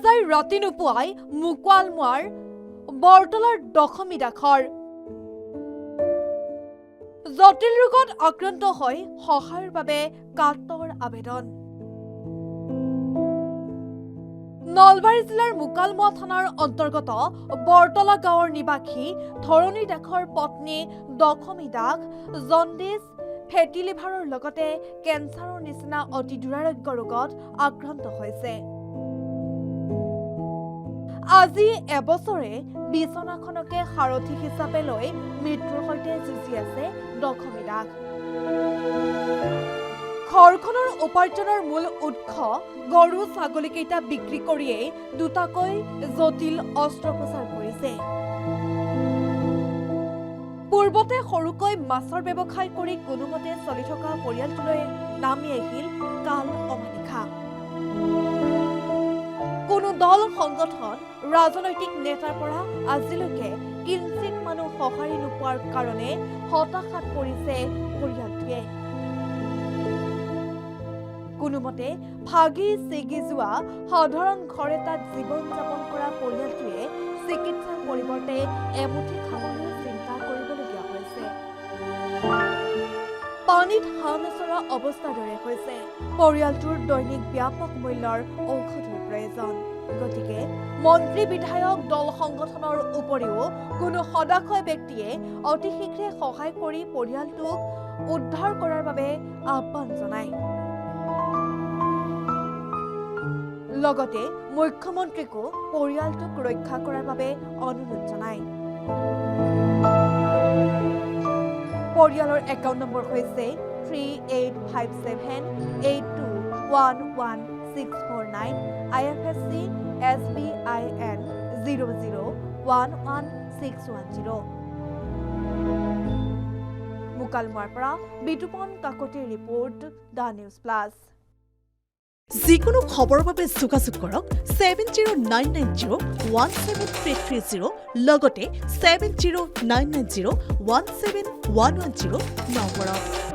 যায় ৰাতি নোপোৱাই মুকালমুৱাৰ বৰতলাৰ দশমী দাখৰ জটিল ৰোগত আক্ৰান্ত হৈ সহায়ৰ বাবে কাতৰ আবেদন নলবাৰী জিলাৰ মুকালমুৱা থানাৰ অন্তৰ্গত বৰতলা গাঁৱৰ নিবাসী ধৰণী দাসৰ পত্নী দশমী দাস জণ্ডিছ ফেটি লিভাৰৰ লগতে কেঞ্চাৰৰ নিচিনা অতি দুৰাৰোগ্য ৰোগত আক্ৰান্ত হৈছে আজি এবছৰে বিছনাখনকে সাৰথি হিচাপে লৈ মৃত্যুৰ সৈতে যুঁজি আছে দশমী দাস ঘৰখনৰ উপাৰ্জনৰ মূল উৎস গৰু ছাগলীকেইটা বিক্ৰী কৰিয়েই দুটাকৈ জটিল অস্ত্ৰোপচাৰ কৰিছে পূৰ্বতে সৰুকৈ মাছৰ ব্যৱসায় কৰি কোনোমতে চলি থকা পৰিয়ালটোলৈ নামি আহিল কাল অমানিশা কোনো দল সংগঠন ৰাজনৈতিক নেতাৰ পৰা আজিলৈকে কিঞ্চিত মানুহ সঁহাৰি নোপোৱাৰ কাৰণে হতাশাত পৰিছে পৰিয়ালটোৱে কোনোমতে ভাগি ছিগি যোৱা সাধাৰণ ঘৰ এটাত জীৱন যাপন কৰা পৰিয়ালটোৱে চিকিৎসাৰ পৰিৱৰ্তে এমুঠি খাবলৈ চিন্তা কৰিবলগীয়া হৈছে পানীত হাঁহ নচৰা অৱস্থাৰ দৰে হৈছে পৰিয়ালটোৰ দৈনিক ব্যাপক মূল্যৰ ঔষধৰ প্ৰয়োজন গতিকে মন্ত্ৰী বিধায়ক দল সংগঠনৰ উপৰিও কোনো সদাশয় ব্যক্তিয়ে অতি শীঘ্ৰে সহায় কৰি পৰিয়ালটোক উদ্ধাৰ কৰাৰ বাবে আহ্বান জনায় লগতে মুখ্যমন্ত্ৰীকো পৰিয়ালটোক ৰক্ষা কৰাৰ বাবে অনুৰোধ জনায় পৰিয়ালৰ একাউণ্ট নম্বৰ হৈছে 385782111649 IFSC SBIN 0011610 মুকালমুৱাৰ পৰা বিতুপন কাকতিৰ ৰিপৰ্ট দ্য নিউজ প্লাছ যিকোনো খবৰৰ বাবে যোগাযোগ কৰক 7099017330 লগতে 7099017110 নম্বৰত